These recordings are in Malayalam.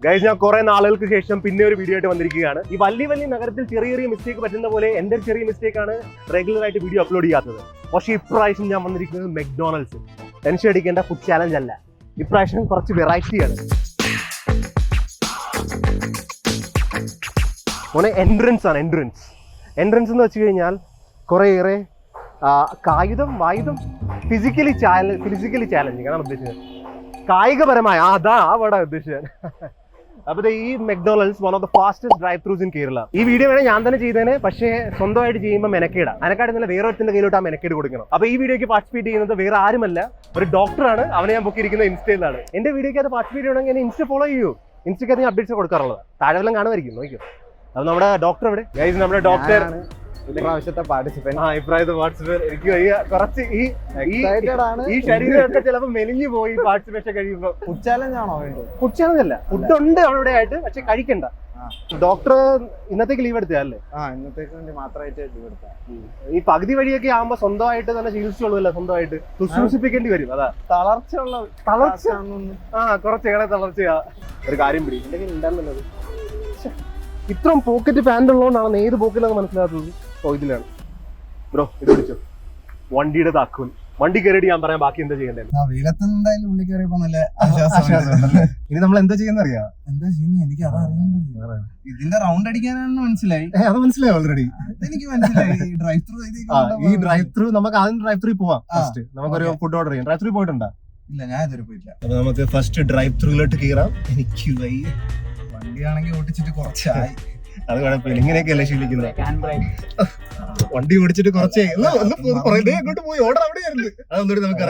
ഗൈസ്, ഞാൻ കുറെ നാളുകൾക്ക് ശേഷം പിന്നെ ഒരു വീഡിയോ ആയിട്ട് വന്നിരിക്കുകയാണ്. ഈ വലിയ നഗരത്തിൽ ചെറിയ മിസ്റ്റേക്ക് പറ്റുന്ന പോലെ എന്റെ ഒരു ചെറിയ മിസ്റ്റേക്ക് ആണ് റെഗുലർ ആയിട്ട് വീഡിയോ അപ്ലോഡ് ചെയ്യാത്തത്. പക്ഷേ ഇപ്രാവശ്യം ഞാൻ വന്നിരിക്കുന്നത് മെക്ഡോണൽഡ്സ്. ടെൻഷൻ അടിക്കേണ്ട, ഫുഡ് ചാലഞ്ച് അല്ല. ഇപ്രാവശ്യം കുറച്ച് വെറൈറ്റിയാണ്. എൻട്രൻസ് ആണ്. എൻട്രൻസ് എന്ന് വെച്ച് കഴിഞ്ഞാൽ കുറേയേറെ വായുധം ഫിസിക്കലി ചാലഞ്ചിങ് ആണ് ഉദ്ദേശിച്ചത്. കായികപരമായ അവിടെ ഉദ്ദേശിച്ചത്. അപ്പൊ ഈ McDonald's one of the fastest drive throughs in Kerala. ഈ വീഡിയോ വേണേൽ ഞാൻ തന്നെ ചെയ്തേനെ, പക്ഷേ സ്വന്തമായിട്ട് ചെയ്യുമ്പോൾ മെനക്കേടാണ്. വേറെ ഒരുത്തിന്റെ കയ്യിലോട്ട് ആ മെനക്കേട് കൊടുക്കണം. അപ്പൊ ഈ വീഡിയോക്ക് പാർട്ടിസിപ്പേറ്റ് ചെയ്യുന്നത് വേറെ ആരുമല്ല, ഒരു ഡോക്ടറാണ്. അവനെ ഞാൻ പൊക്കിയിരിക്കുന്നത് ഇൻസ്റ്റയിലാണ്. എന്റെ വീഡിയോക്ക് അത് പാർട്ടിസിപ്പേറ്റ് ചെയ്യണമെങ്കിൽ എന്നെ ഇൻസ്റ്റ ഫോളോ ചെയ്യൂ. ഇൻസ്റ്റയ്ക്ക് ഞാൻ അപ്ഡേറ്റ്സ് കൊടുക്കാറുള്ളത്. താഴെ വല്ലതും കാണുമായിരിക്കും, നോക്കിയോ. അപ്പൊ നമ്മുടെ ഡോക്ടർ എവിടെ? ഗൈസ്, നമ്മുടെ ഡോക്ടർ ഇപ്രാവശ്യത്തെ പാർട്ടിസിപ്പന്റ്. എനിക്ക് കുറച്ച് ഈ ശരീരമൊക്കെ ചിലപ്പോൾ മെലിഞ്ഞു പോയി പാർട്ടിസിപ്പേഷൻ കഴിയുമ്പോൾ. ഫുഡ് ചാലഞ്ച് ആണോ വേണ്ടത്? ഫുഡ് ചാലഞ്ച് അല്ല, ഫുഡ് ഉണ്ട് അവിടെ ആയിട്ട്, പക്ഷെ കഴിക്കണ്ട. ഡോക്ടർ ഇന്നത്തേക്ക് ലീവ് എടുത്തല്ലേ? ഇന്നത്തേക്ക് വേണ്ടി മാത്രമായിട്ട് ലീവ് എടുത്താ. ഈ പകുതി വഴിയൊക്കെ ആകുമ്പോ സ്വന്തമായിട്ട് തന്നെ ചികിത്സിച്ചോളൂല്ലോ, സ്വന്തമായിട്ട് ശുശ്രൂഷിപ്പിക്കേണ്ടി വരും. അതാ തളർച്ച കുറച്ചേറെ തളർച്ചയാ. ഒരു കാര്യം പിടി, എന്തെങ്കിലും ഉണ്ടായിരുന്നത് ഇത്രയും പോക്കറ്റ് പാന്റ് ഉള്ളതുകൊണ്ടാണ് ഏത് പോക്കറ്റിലാണ് മനസ്സിലാത്തത്. ഇതിലാണ് ബ്രോ, ഇത് പിടിച്ചോ. വണ്ടിയുടെ താക്കോൽ. വണ്ടി കയറിയിട്ട് ഞാൻ പറയാം ബാക്കി എന്താ ചെയ്യേണ്ടത്. ഇനി നമ്മൾ എന്താ ചെയ്യുന്ന അറിയാം? എന്താ ചെയ്യുന്നത് എനിക്ക് അതറിയേണ്ടത്. ഇതിന്റെ റൗണ്ട് അടിക്കാനാണെന്ന് മനസ്സിലായി. അത് മനസ്സിലായി ഓൾറെഡി. എനിക്ക് മനസ്സിലായി. ഈ ഡ്രൈവ് ത്രൂ നമുക്ക് ആദ്യം ഡ്രൈവ് ത്രൂ പോവാം. ഫസ്റ്റ് നമുക്കൊരു ഫുഡ് ഓർഡർ ചെയ്യാം. ഡ്രൈവ് ത്രൂ പോയിട്ടുണ്ടോ? ഇല്ല, ഞാൻ ഇതുവരെ പോയിട്ടില്ല. അപ്പൊ നമുക്ക് ഫസ്റ്റ് ഡ്രൈവ് ത്രൂയിലോട്ട് കയറാം. എനിക്ക് വണ്ടിയാണെങ്കിൽ ഓടിച്ചിട്ട് കുറച്ചായി. അത് കുഴപ്പമില്ല, ഇങ്ങനെയൊക്കെയല്ലേ ശീലിക്കുന്നത്. വണ്ടി ഓടിച്ചിട്ട് കുറച്ചേ അങ്ങോട്ട് പോയി ഓർഡർ അവിടെയായിരുന്നു. അതൊന്നും നമുക്ക്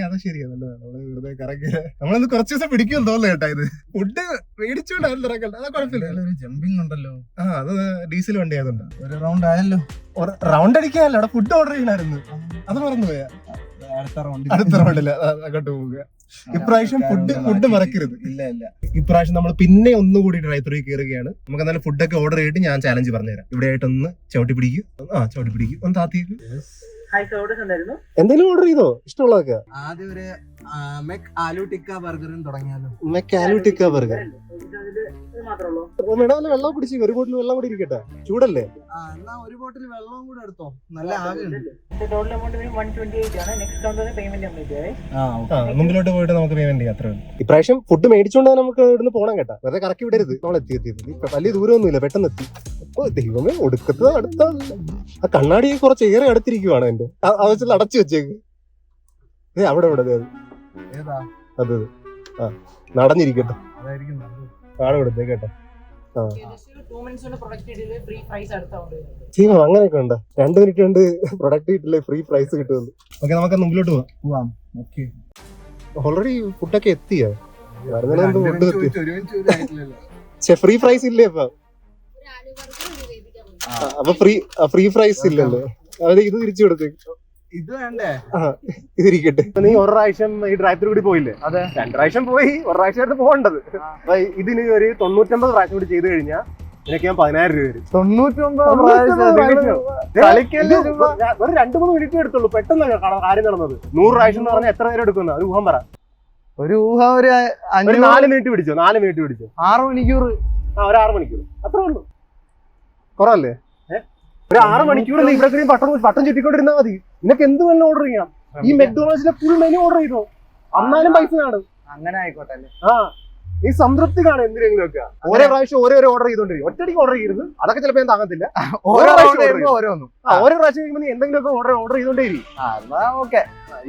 അത് ശരിയാണല്ലോ. നമ്മള് വെറുതെ കറങ്ങി നമ്മളൊന്ന് കുറച്ച് ദിവസം പിടിക്കുമെന്ന് തോന്നുന്നു കേട്ടാ. ഇത് ഫുഡ് മേടിച്ചോണ്ടായിരുന്നു ഇറങ്ങണ്ട. അത് കുഴപ്പമില്ല. ജമ്പിങ് ഉണ്ടല്ലോ. അത് ഡീസൽ വണ്ടി ആയതുകൊണ്ട് ഒരു റൗണ്ട് ആയല്ലോ. റൗണ്ട് അടിക്കാനല്ല, അവിടെ ഫുഡ് ഓർഡർ ചെയ്യണമായിരുന്നു. അത് മറന്നുപോയാ. അടുത്ത റൗണ്ടില്ല, അങ്ങോട്ട് പോവുക. ഇപ്രാവശ്യം ഫുഡ് മറക്കരുത്. ഇല്ല. ഇപ്രാവശ്യം നമ്മൾ പിന്നെ ഒന്നുകൂടി ഡ്രൈവ് ത്രൂ കയറുകയാണ്. നമുക്ക് എന്നാലും ഫുഡൊക്കെ ഓർഡർ ചെയ്തിട്ട് ഞാൻ ചാലഞ്ച് പറഞ്ഞുതരാം. ഇവിടെ ആയിട്ടൊന്ന് ചവിട്ടി പിടിക്കും, ഒന്ന് താത്തിക്ക്. എന്തെങ്കിലും ഓർഡർ ചെയ്തോ? ഇഷ്ടമുള്ളതൊക്കെ. ആദ്യം ഒരു മെക് ആലു ടിക്ക ബർഗറും തുടങ്ങിയാലോ? മെക് ആലു ടിക്ക ബർഗർ. വെള്ളം കുടിച്ചു. ഒരു ബോട്ടിൽ വെള്ളം കൂടി ഇരിക്കട്ടെ, ചൂടല്ലേ? എന്നാ ഒരു ബോട്ടിൽ വെള്ളവും കൂടെ എടുത്തോ. നല്ല ആകുന്നുണ്ട്. മുമ്പിലോട്ട് പോയിട്ട് നമുക്ക് പേയ്മെന്റ് ചെയ്യാം. അത്ര ഇപ്രാവശ്യം ഫുഡ് മേടിച്ചോണ്ട് നമുക്ക് ഇവിടുന്ന് പോകണം കേട്ടാ. വെറുതെ കറക്കി വിടരുത്. നമ്മൾ എത്തി വലിയ ദൂരമൊന്നുമില്ല, പെട്ടെന്ന് എത്തി. അപ്പൊ ദൈവമേ, ഒടുക്കത്ത് അടുത്ത ആ കണ്ണാടി കുറച്ച് ഏറെ അടുത്തിരിക്കുവാണ്. എന്റെ ആവശ്യത്തിൽ അടച്ചു വെച്ചേക്ക്. അവിടെ അത് നടന്നിരിക്കട്ടെ. ആടെ കൊടുത്തേ കേട്ടോ. അങ്ങനെയൊക്കെ ഉണ്ടോ? 2 മിനിറ്റ് കൊണ്ട് പ്രൊഡക്റ്റ് കിട്ടില്ലേ, ഫ്രീ പ്രൈസ് കിട്ടുമല്ലോ. ഓക്കെ, നമുക്ക് മുമ്പിലോട്ട് പോവാം. ഓൾറെഡി ഫുഡൊക്കെ എത്തിയോ? ഫ്രീ പ്രൈസ് ഇല്ലേ? അപ്പൊ ഫ്രീ പ്രൈസ് ഇല്ലല്ലോ. അതായത് ഇത് തിരിച്ചു കൊടുത്തേക്ക്. ഇത് വേണ്ടേ? ഇതിരിക്കട്ടെ. നീ ഒരു പ്രാവശ്യം ഈ ഡ്രൈവ് ത്രൂ കൂടി പോയില്ലേ? അതെ, 2 പ്രാവശ്യം പോയി. ഒരു പ്രാവശ്യമായിട്ട് പോകേണ്ടത്. അപ്പൊ ഇതിന് ഒരു 99 പ്രാവശ്യം കൂടി ചെയ്ത് കഴിഞ്ഞാൽ നിനക്ക് ഞാൻ 10,000 രൂപ വരും. 99 ഒരു 2-3 മിനിറ്റ് എടുത്തുള്ളൂ. പെട്ടെന്ന് കാര്യം നടന്നത്. 100 പ്രാവശ്യം എന്ന് പറഞ്ഞാൽ എത്ര നേരം എടുക്കുന്നു? ഒരു ഊഹം പറ. ഒരു ഊഹം ഒരു 4 മിനിറ്റ് പിടിച്ചോ. 6 മണിക്കൂർ. ഒരു 6 മണിക്കൂർ അത്രേ ഉള്ളൂ. കുറവല്ലേ? ഒരു 6 മണിക്കൂർ ഇവിടെ പട്ടം ചുറ്റിക്കൊണ്ടിരുന്നാൽ മതി. നിനക്ക് എന്ത് വേണം ഓർഡർ ചെയ്യാം. ഈ മെക്ഡോണൽഡ്സിലെ ഫുൾ മെനു ഓർഡർ ചെയ്തോ, എന്നാലും പൈസ കാണും. അങ്ങനെ ആയിക്കോട്ടെ. നീ സംതൃപ്തി കാണും. എന്തിനെങ്കിലും ഒക്കെ ഓരോ പ്രാവശ്യം ഓരോ ഓർഡർ ചെയ്തോണ്ടിരിക്കും. ഒറ്റയ്ക്ക് ഓർഡർ ചെയ്യരുത്, അതൊക്കെ ചിലപ്പോൾ ഞാൻ താങ്ങത്തില്ല. ഓരോ പ്രാവശ്യം കഴിയുമ്പോൾ നീ എന്തെങ്കിലുമൊക്കെ ഓർഡർ ചെയ്തോണ്ടേരി.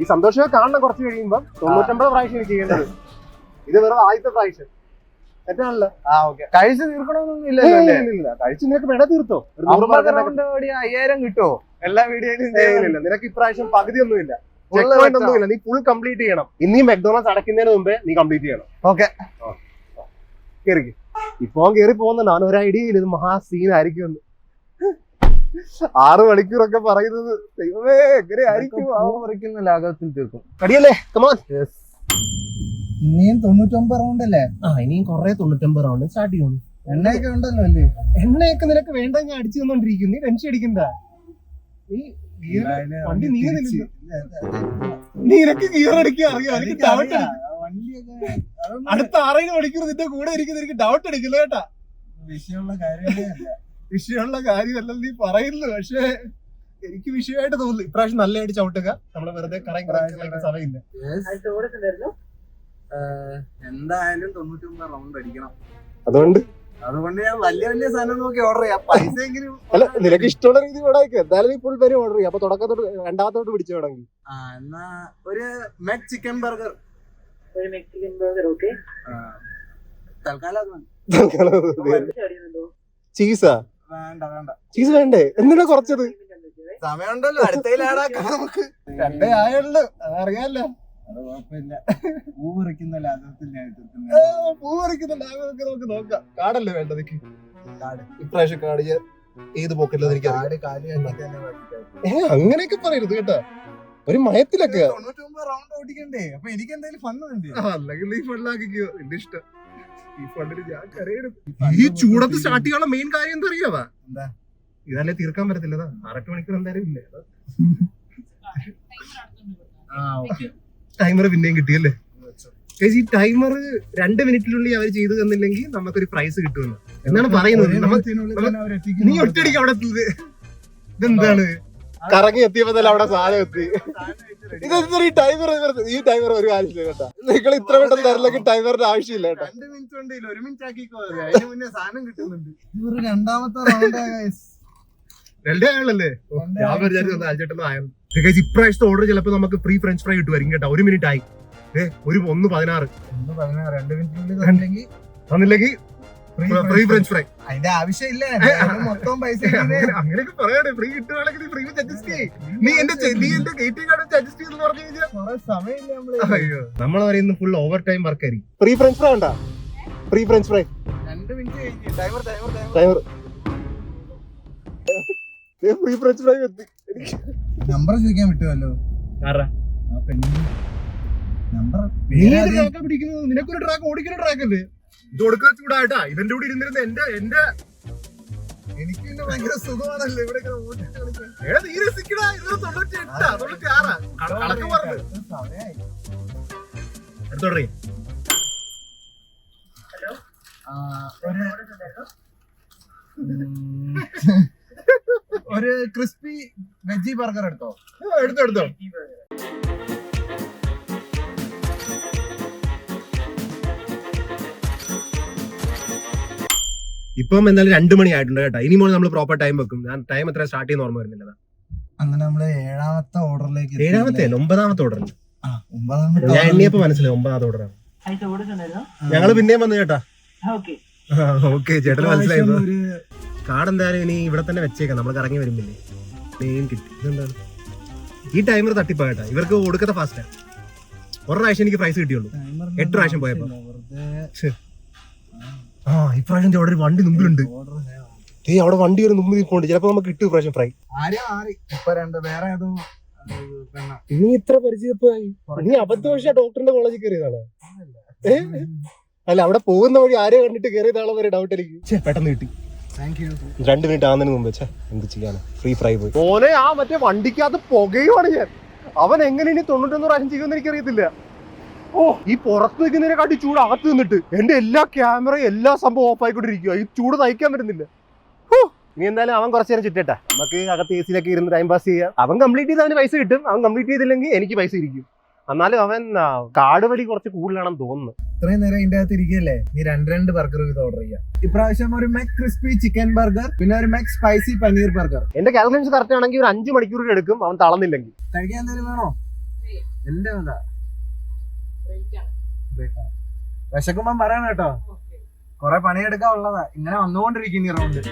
ഈ സന്തോഷമൊക്കെ കാണണം. കുറച്ച് കഴിയുമ്പോൾ 99 പ്രാവശ്യം ചെയ്യേണ്ടത്. ഇത് വെറും ആദ്യത്തെ പ്രാവശ്യം തെറ്റാണല്ലോ. കഴിച്ച് തീർക്കണമെന്നൊന്നും ഇല്ല. കഴിച്ച് നിനക്ക് വേണ തീർത്തോ. 5000 കിട്ടുമോ എല്ലാ വീഡിയോയിലും? നിനക്ക് ഇപ്രാവശ്യം പകുതിയൊന്നുമില്ല, ഒന്നുമില്ല. നീ ഫുൾ കംപ്ലീറ്റ് ചെയ്യണം. ഇന്നീ മെക്ഡോണൽഡ്സ് അടയ്ക്കുന്നതിന് മുമ്പേ നീ കംപ്ലീറ്റ് ചെയ്യണം. ഓക്കെ, കേറി. ഇപ്പൊ കേറി പോകുന്നുണ്ട്. അവൻ ഒരു ഐഡിയ ഇല്ല ഇത് മഹാ സീനായിരിക്കും. 6 മണിക്കൂറൊക്കെ പറയുന്നത് ദൈവമേ എങ്ങനെ ആയിരിക്കും. ലാഘവത്തിൽ തീർക്കും. കടിയല്ലേ? കമോൺ. ഇനിയും 99 റൗണ്ട് അല്ലേ? ഇനിയും കുറെ 99 റൗണ്ട് സ്റ്റാർട്ട് ചെയ്യുന്നു. എണ്ണയൊക്കെ ഉണ്ടല്ലോ അല്ലേ? എണ്ണയൊക്കെ നിനക്ക് വേണ്ട, ഞാൻ അടിച്ചു തന്നോണ്ടിരിക്കും. നീ ടെൻഷൻ അടിക്കണ്ട. വണ്ടി നീങ്ങുന്നില്ല. നിനക്ക് ഗിയർ അടിക്കാൻ അറിയാം. വണ്ടിയൊക്കെ അടുത്ത 6 മണിക്കൂർ നിന്റെ കൂടെ ഇരിക്കുന്ന എനിക്ക് ഡൗട്ട് അടിക്കില്ല കേട്ടാ. വിഷയമുള്ള കാര്യമേ അല്ല. വിഷയമുള്ള കാര്യമല്ല നീ പറയുന്നു, പക്ഷേ എനിക്ക് വിഷയമായിട്ട് തോന്നുന്നു. ഇപ്രാവശ്യം നല്ലതായിട്ട് ചവിട്ടുക, നമ്മള് വെറുതെ കറങ്ങി സമയമില്ല. എന്തായാലും 99 റൗണ്ട് അടിക്കണം. അതുകൊണ്ട് ഞാൻ വലിയ വലിയ സാധനം നോക്കി ഓർഡർ ചെയ്യാം. പൈസ എങ്കിലും അല്ല, നിനക്ക് ഇഷ്ടമുള്ള രീതി ഓടായിക്കോ. എന്തായാലും നീ ഫുൾ പേര് ഓർഡർ ചെയ്യാം. അപ്പൊ തുടക്കത്തോട്ട് രണ്ടാമത്തോട്ട് പിടിച്ചു വേണമെങ്കിൽ എന്നാ ഒരു മെക് ചിക്കൻ ബർഗർ. തൽക്കാലം അത് മതി. ചീസാ? വേണ്ട ചീസ് വേണ്ടേ? എന്തിനാ കുറച്ചത്? സമയമുണ്ടല്ലോ, അടുത്തയിലാടാക്കാം നമുക്ക്. 2 ആയുള്ളൂ, അതറിയാലോ. അത് കുഴപ്പമില്ല. പൂ പറിക്കുന്ന ലാഭത്തിൽ ഞാൻ പൂ പറിക്കുന്ന ലാഭമൊക്കെ നമുക്ക് നോക്കാം. കാടല്ലേ വേണ്ടത്? കാട് ഇപ്രാവശ്യം കാട് ഞാൻ ഏത് പോക്കല്ലോ എനിക്ക് അങ്ങനെയൊക്കെ പറയരുത് കേട്ടാ. ഒരു മയത്തിലൊക്കെ 99 റൗണ്ട് ഓടിക്കണ്ടേ? അപ്പൊ എനിക്ക് എന്തായാലും ഫണ്ട് വേണ്ടേ? അല്ലെങ്കിൽ ഈ ഫണ്ടാക്കിക്കോ, എന്റെ ഇഷ്ടം. ഈ ഫണ്ടിന് ഞാൻ കരയണം. ഈ ചൂടത്ത് സ്റ്റാർട്ട് ചെയ്യാനുള്ള മെയിൻ കാര്യം എന്താ അറിയാവാ? എന്താ? ഇതല്ലേ തീർക്കാൻ പറ്റത്തില്ലതാ. 6-8 മണിക്കൂർ എന്തായാലും ഇല്ലേ. ടൈമർ പിന്നെയും കിട്ടിയല്ലേ? ഈ ടൈമർ 2 മിനിറ്റിനുള്ളിൽ അവർ ചെയ്തു തന്നില്ലെങ്കിൽ നമുക്കൊരു പ്രൈസ് കിട്ടുമെന്ന് എന്നാണ് പറയുന്നത്. നീ ഒറ്റയടിക്ക് അവിടെ എത്തിയത് ഇതെന്താണ്? കറങ്ങി എത്തിയപ്പോ തന്നെ അവിടെ സാധനം എത്തി. ഇതെന്താ ഈ ടൈമർ? ഈ ടൈമർ ഒരു കാര്യമില്ല കേട്ടാ. നിങ്ങൾ ഇത്ര പെട്ടെന്ന് തരലേക്ക് ടൈമറിന്റെ ആവശ്യമില്ല കേട്ടോ. 2 മിനിറ്റ് കൊണ്ട് 1 മിനിറ്റ് ആക്കിക്കോ. അതിന് മുന്നേ സാധനം കിട്ടുന്നുണ്ട്. ഇവര് രണ്ടാമത്തെ റൗണ്ട് 2 ആയല്ലേ? ഞാൻ വിചാരിച്ചു അഞ്ചെട്ടെണ്ണം ആയിരുന്നു. ഇപ്രാവശ്യത്തെ ഓർഡർ ചിലപ്പോ നമുക്ക് ഫ്രീ ഫ്രഞ്ച് ഫ്രൈ കിട്ടുമായിരിക്കും കേട്ടോ. 1 മിനിറ്റ് ആയി. 1:16 2 മിനിറ്റിനുള്ളിൽ തന്നില്ലെങ്കിൽ ഫ്രീ ഫ്രഞ്ച് ഫ്രൈ. അതിന്റെ ആവശ്യമില്ല. മൊത്തം പൈസ അങ്ങനെയൊക്കെ പറയാനേ. ഫ്രീ കിട്ടുവാണെങ്കിൽ ഫ്രീ അഡ്ജസ്റ്റ് ചെയ്യും. നീ എന്റെ ഗേറ്റിംഗ് കാർഡ് അഡ്ജസ്റ്റ് ചെയ്തെന്ന് പറഞ്ഞു കഴിഞ്ഞാൽ സമയമില്ല. അയ്യോ, നമ്മൾ പറയുന്നത് ഫുൾ ഓവർ ടൈം വർക്ക് ആയിരിക്കും. ഫ്രീ ഫ്രഞ്ച് ഫ്രൈ ഉണ്ടാ? ഫ്രീ ഫ്രഞ്ച് ഫ്രൈ 2 മിനിറ്റ് കഴിഞ്ഞു. ടൈമർ ഫ്രീ ഫ്രഞ്ച് ഫ്രൈ എത്തി. നമ്പർ ചോദിക്കാൻ പറ്റുമല്ലോ. നമ്പർ പിടിക്കുന്നത് നിനക്കൊരു ട്രാക്ക് ഓടിക്കുന്ന ട്രാക്ക് അല്ലേ? ഇത് കൊടുക്കാൻ ചൂടായിട്ടാ. ഇവന്റെ കൂടെ ഇരുന്നിരുന്ന എന്റെ എനിക്ക് പിന്നെ ഭയങ്കര സുഖമാണല്ലോ ഇവിടെ എടുത്തോടേ. ഒരു ക്രിസ്പി വെജി ബർഗർ എടുത്തോ. എടുത്തോ. ഇപ്പം എന്തായാലും 2 മണി ആയിട്ടുണ്ട് കേട്ടോ. ഇനി മോളെ നമ്മൾ പ്രോപ്പർ ടൈം വെക്കും. ഞാൻ ടൈം എത്ര സ്റ്റാർട്ട് ചെയ്യുന്ന ഓർമ്മ വരുന്നില്ല. അങ്ങനെ നമ്മള് 7ാമത്തെ ഓർഡറിലേക്ക് 7ാമത്തെ 9ാമത്തെ ഓർഡറിൽ ഞാൻ എണ്ണിയപ്പോ മനസ്സിലായി 9ാമത്തെ ഓർഡറാണ്. ഞങ്ങള് പിന്നെയും വന്നു കേട്ടാ. ഓക്കെ ചേട്ടന് മനസ്സിലായി. കാർഡ് എന്തായാലും ഇനി ഇവിടെ തന്നെ വെച്ചേക്കാം. നമ്മൾ കറങ്ങി വരുമ്പില്ലേ മെയിൻ കിട്ടി. ഇതെന്താണ് ഈ ടൈമർ തട്ടിപ്പാ കേട്ടാ. ഇവർക്ക് കൊടുക്കത്തെ ഫാസ്റ്റ്. ഒരു പ്രാവശ്യം എനിക്ക് പ്രൈസ് കിട്ടിയുള്ളൂ 8 പ്രാവശ്യം പോയപ്പോ. ഇപ്രാവശ്യം അവിടെ ഒരു വണ്ടി മുമ്പിലുണ്ട്. അവിടെ വണ്ടി ഒരു മുമ്പിൽ പോണ്ട്. ചിലപ്പോ നമുക്ക് കിട്ടും ഇപ്രാവശ്യം ഫ്രൈ. നീ ഇത്ര പരിചയപ്പായി? നീ അബദ്ധവശാ ഡോക്ടറിന്റെ കോളേജിൽ കയറിയതാണോ? അല്ല, അവിടെ പോകുന്ന വഴി ആരെയോ കണ്ടിട്ട് കയറിയതാണോ എന്നൊരു ഡൗട്ട് എനിക്ക്. പെട്ടെന്ന് കിട്ടി. 2 മിനിറ്റ് ആകുന്നതിന് മുമ്പ് എന്ത് ചെയ്യാനാ, ഫ്രീ ഫ്രൈ പോയി. ഓനെ ആ മറ്റേ വണ്ടിക്കകത്ത് പുകയുമാണ് ഞാൻ. അവൻ എങ്ങനെ ഇനി 99 പ്രാവശ്യം ചെയ്യുമെന്ന് എനിക്കറിയത്തില്ല. ഓ, ഈ പുറത്ത് നിൽക്കുന്നതിനെക്കാട്ടി ചൂട് അകത്ത് നിന്നിട്ട് എന്റെ എല്ലാ ക്യാമറയും എല്ലാ സംഭവം ഓഫ് ആയിക്കൊണ്ടിരിക്കുക. ഈ ചൂട് നയിക്കാൻ പറ്റുന്നില്ല. ഇനി എന്തായാലും അവൻ കുറച്ചു നേരം ചുറ്റട്ടെ. നമുക്ക് അകത്ത് AC യിലൊക്കെ ഇരുന്ന് ടൈം പാസ് ചെയ്യാം. അവൻ കംപ്ലീറ്റ് ചെയ്ത് അവന് പൈസ കിട്ടും. അവൻ കംപ്ലീറ്റ് ചെയ്തില്ലെങ്കിൽ എനിക്ക് പൈസ ഇരിക്കും. എന്നാലും അവൻ കാട് വഴി കുറച്ച് കൂടുതലാണെന്ന് തോന്നുന്നു. ഇത്രയും നേരം ഇതിന്റെ അകത്ത് ഇരിക്കല്ലേ, നീ 2 ബർഗർ ഇത് ഓർഡർ ചെയ്യാം. ഇപ്രാവശ്യം ഒരു മെക് ക്രിസ്പി ചിക്കൻ ബർഗർ, പിന്നെ ഒരു മെക് സ്പൈസി പനീർ ബർഗർ. എന്റെ കാൽക്കുലേഷൻ കറക്റ്റ് ആണെങ്കിൽ ഒരു 5 മണിക്കൂർ എടുക്കും അവൻ തളന്നില്ലെങ്കിൽ. കഴിക്കാൻ എന്തെങ്കിലും വേണോ? എന്റെ വിശക്കുമ്പം പറയണം കേട്ടോ. കൊറേ പണിയെടുക്കാൻ ഉള്ളതാ. ഇങ്ങനെ വന്നുകൊണ്ടിരിക്കും ഈ റൗണ്ട്.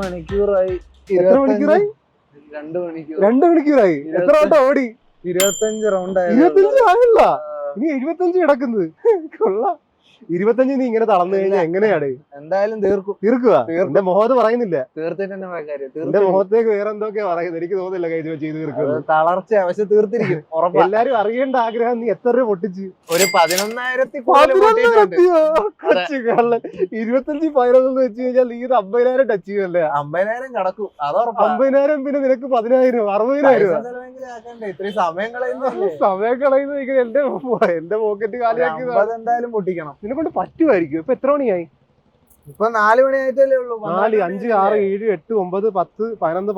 മണിക്കൂറായി. 2 മണിക്കൂറായി. 2 മണിക്കൂറായി. എത്ര ഓട്ടം ഓടി? 25 റൗണ്ട്. 25 ആയില്ല, ഇനി 75 കിടക്കുന്നത്. കൊള്ളാം. 25 നീ ഇങ്ങനെ തളർന്നു കഴിഞ്ഞാൽ എങ്ങനെയാണ് എന്തായാലും തീർക്കും. തീർക്കുക? എന്റെ മുഖത്ത് പറയുന്നില്ല, തീർത്തിട്ട് തന്നെ കാര്യം. എന്റെ മുഖത്തേക്ക് വേറെ എന്തൊക്കെയാ പറയുന്നത്, എനിക്ക് തോന്നുന്നില്ല കൈ ചെയ്ത് തീർക്കുന്നത്. തളർച്ച പക്ഷെ തീർത്തിരിക്കും. എല്ലാരും അറിയേണ്ട ആഗ്രഹം, നീ എത്ര രൂപ പൊട്ടിച്ച്? ഒരു 11,000 കൊച്ചു കള്ളൻ. 25 15 വെച്ച് കഴിഞ്ഞാൽ നീ ഇത് 50,000 ടച്ച് ചെയ്യുമല്ലേ? 50,000 കടക്കും. അത് 50,000 പിന്നെ നിനക്ക് 10,000 60,000. ഇത്രയും സമയം കളയുന്നല്ലേ? സമയം കളയുന്നത് എന്റെ പോക്കറ്റ് കാലിയാക്കി എന്തായാലും പൊട്ടിക്കണം. നിന്നെ കൊണ്ട് പറ്റുമായിരിക്കും. ഇപ്പൊ എത്ര മണിയായി? ഇപ്പൊ 4 മണിയായിട്ടല്ലേ ഉള്ളൂ. 4, 5, 6, 7, 8, 9, 10, 11,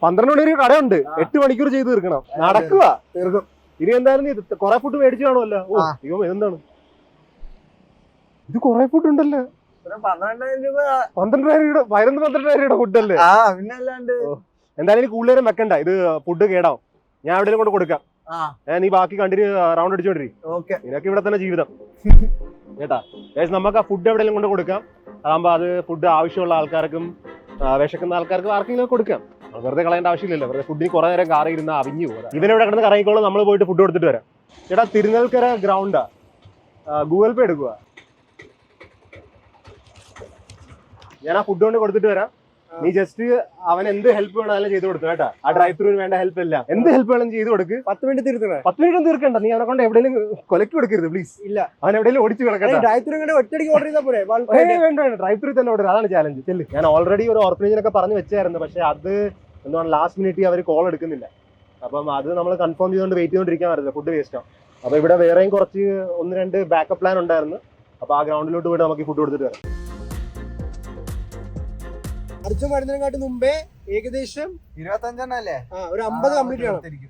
12 മണി ഒരു കടയുണ്ട്. 8 മണിക്കൂർ ചെയ്ത് തീർക്കണം. നടക്കുക തീർക്കും. ഇനി എന്തായാലും നീ കൊറേ ഫുഡ് മേടിച്ചു കാണുമല്ലോ. ഓ അയ്യോ, എന്താണ് ഇത്? കൊറേ ഫുഡ് ഉണ്ടല്ലോ. 12,000 രൂപ. 12,000 രൂപയുടെ ഫുഡല്ലേ? പിന്നെ അല്ലാണ്ട്. എന്തായാലും ഇനി കൂടുതൽ നേരം വെക്കണ്ട, ഇത് ഫുഡ് കേടാവും. ഞാൻ എവിടെയും കൊണ്ട് കൊടുക്കാം. നീ ബാക്കി കണ്ടിന്യൂ റൗണ്ട് അടിച്ചോണ്ടിരിക്കും. നിനക്ക് ഇവിടെ തന്നെ ജീവിതം കേട്ടാ. നമുക്ക് ആ ഫുഡ് എവിടെയെങ്കിലും കൊണ്ട് കൊടുക്കാം. അതാകുമ്പോ അത് ഫുഡ് ആവശ്യമുള്ള ആൾക്കാർക്കും വിശക്കുന്ന ആൾക്കാർക്കും ആർക്കെങ്കിലും കൊടുക്കാം. വെറുതെ കളയേണ്ട ആവശ്യമില്ലല്ലോ. വെറുതെ ഫുഡിന് കുറെ നേരം കാറി ഇരുന്ന് അവിഞ്ഞു പോകാം. ഇവനെവിടെ കിടന്ന് കറങ്ങിക്കോളും, നമ്മൾ പോയിട്ട് ഫുഡ് കൊടുത്തിട്ട് വരാം. ചേട്ടാ, തിരുനൽക്കര ഗ്രൗണ്ടാ, ഗൂഗിൾ പേ എടുക്കുക. ഞാൻ ആ ഫുഡ് കൊണ്ട് കൊടുത്തിട്ട് വരാം. നീ ജസ്റ്റ് അവൻ എന്ത് ഹെൽപ്പ് വേണം അതെല്ലാം ചെയ്ത് കൊടുത്തു കേട്ടാ. ആ ഡ്രൈവ് ത്രൂവിന് വേണ്ട ഹെൽപ്പ് എല്ലാം എന്ത് ഹെൽപ്പ് വേണം ചെയ്ത് കൊടുക്ക്. 10 മിനിറ്റ് തീർക്കണേ. 10 മിനിറ്റ് തീർക്കണ്ട. നീ അവനെ കൊണ്ട് എവിടെയെങ്കിലും കൊലക്ക് കൊടുക്കരുത് പ്ലീസ്. ഇല്ല, അവൻ എവിടെയെങ്കിലും ഓടിച്ചു കിടക്കട്ടെ. ഡ്രൈവ് ത്രൂ ഒറ്റയ്ക്ക് ഓർഡർ ചെയ്താൽ പോരെ? വേണ്ട, ഡ്രൈവ് ത്രൂ തന്നെ ഓർഡർ. അതാണ് ചാലഞ്ച്. ചെല്ല്. ഞാൻ ഓൾറെഡി ഒരു ഓർഫനേജിനൊക്കെ പറഞ്ഞു വെച്ചായിരുന്നു, പക്ഷെ അത് എന്താണ് ലാസ്റ്റ് മിനിറ്റ് അവർ കോൾ എടുക്കുന്നില്ല. അപ്പം അത് നമ്മൾ കൺഫേം ചെയ്തുകൊണ്ട് വെയിറ്റ് ചെയ്തുകൊണ്ടിരിക്കാൻ പറ്റില്ല, ഫുഡ് വേസ്റ്റ് ആവും. അപ്പൊ ഇവിടെ വേറെയും കുറച്ച് 1-2 ബാക്കപ്പ് പ്ലാൻ ഉണ്ടായിരുന്നു. അപ്പൊ ആ ഗ്രൗണ്ടിലോട്ട് പോയിട്ട് നമുക്ക് ഫുഡ് കൊടുത്തിട്ട് വരാം. അർജുൻ വരുന്നതിനെക്കാട്ടി മുമ്പേ ഏകദേശം 25 അല്ലേ? ഒരു 50 കംപ്ലീറ്റ് ചെയ്യണം.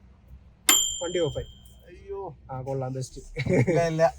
വണ്ടി ഓഫായി. അയ്യോ, കൊള്ളാം, ബെസ്റ്റ്. ഇല്ല,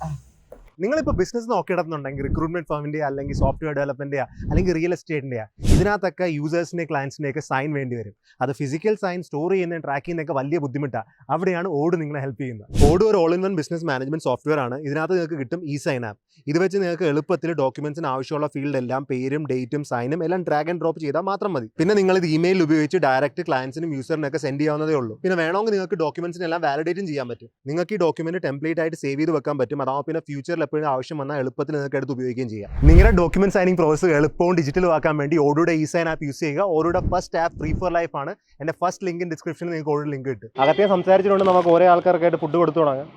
നിങ്ങളിപ്പോൾ ബിസിനസ് നോക്കിയിടുന്നുണ്ടെങ്കിൽ റിക്രൂട്ട്മെന്റ് ഫേമിന്റെ അല്ലെങ്കിൽ സോഫ്റ്റ്വെയർ ഡെവലപ്മെന്റിന്റെ അല്ലെങ്കിൽ റിയൽ എസ്റ്റേറ്റിന്റെ ഇതിനകത്തൊക്കെ യൂസേഴ്സിന്റെ ക്ലയൻസിന്റെ സൈൻ വേണ്ടി വരും. അത് ഫിസിക്കൽ സൈൻ സ്റ്റോർ ചെയ്യുന്ന ട്രാക്ക് ചെയ്യുന്നതൊക്കെ വലിയ ബുദ്ധിമുട്ടാണ്. അവിടെയാണ് ഓഡ് നിങ്ങളെ ഹെൽപ്പ് ചെയ്യുന്നത്. ഓഡ് ഒരു all in one business management software ആണ്. ഇതിനകത്ത് നിങ്ങൾക്ക് കിട്ടും ഇ സൈൻ ആപ്പ്. ഇത് വെച്ച് നിങ്ങൾക്ക് എളുപ്പത്തിൽ ഡോക്യുമെന്റ്സിന് ആവശ്യമുള്ള ഫീൽഡ് എല്ലാം പേരും ഡേറ്റും സൈനും എല്ലാം ഡ്രാഗ് ആൻഡ് ഡ്രോപ്പ് ചെയ്താൽ മാത്രം മതി. പിന്നെ നിങ്ങൾ ഇത് ഇമെയിൽ ഉപയോഗിച്ച് ഡയറക്റ്റ് ക്ലയൻസിനും യൂസറിനൊക്കെ സെൻഡ് ചെയ്യാവുന്നതേ ഉള്ളൂ. പിന്നെ വേണമെങ്കിൽ നിങ്ങൾക്ക് ഡോക്യുമെന്റ്സിനെല്ലാം വാലിഡേറ്റും ചെയ്യാൻ പറ്റും. നിങ്ങൾക്ക് ഈ ഡോക്യുമെന്റ് ടെംപ്ലേറ്റ് ആയിട്ട് സേവ് ചെയ്ത് വെക്കാൻ പറ്റും. അതാവുമ്പോൾ പിന്നെ ഫ്യൂച്ചറിൽ എപ്പോഴും ആവശ്യം വന്നാൽ എളുപ്പത്തിൽ നിങ്ങൾക്ക് എടുത്ത് ഉപയോഗിക്കുകയും ചെയ്യാം. നിങ്ങളുടെ ഡോക്യുമെന്റ് സൈനിങ് പ്രോസസ് എളുപ്പവും ഡിജിറ്റലും ആക്കാൻ വേണ്ടി ഓഡോയുടെ ഇ സൈൻ ആപ്പ് യൂസ് ചെയ്യുക. ഓഡോയുടെ first app free for life ആണ്. എന്റെ ഫസ്റ്റ് ലിങ്ക് ഡിസ്ക്രിപ്ഷനിൽ നിങ്ങൾക്ക് ഓഡോ ലിങ്ക് കിട്ടും. അകത്തെ സംസാരിച്ചിട്ടുണ്ട്. നമുക്ക് ഓരോ ആൾക്കാർക്കായിട്ട് ഫുഡ് കൊടുത്തു തുടങ്ങാം.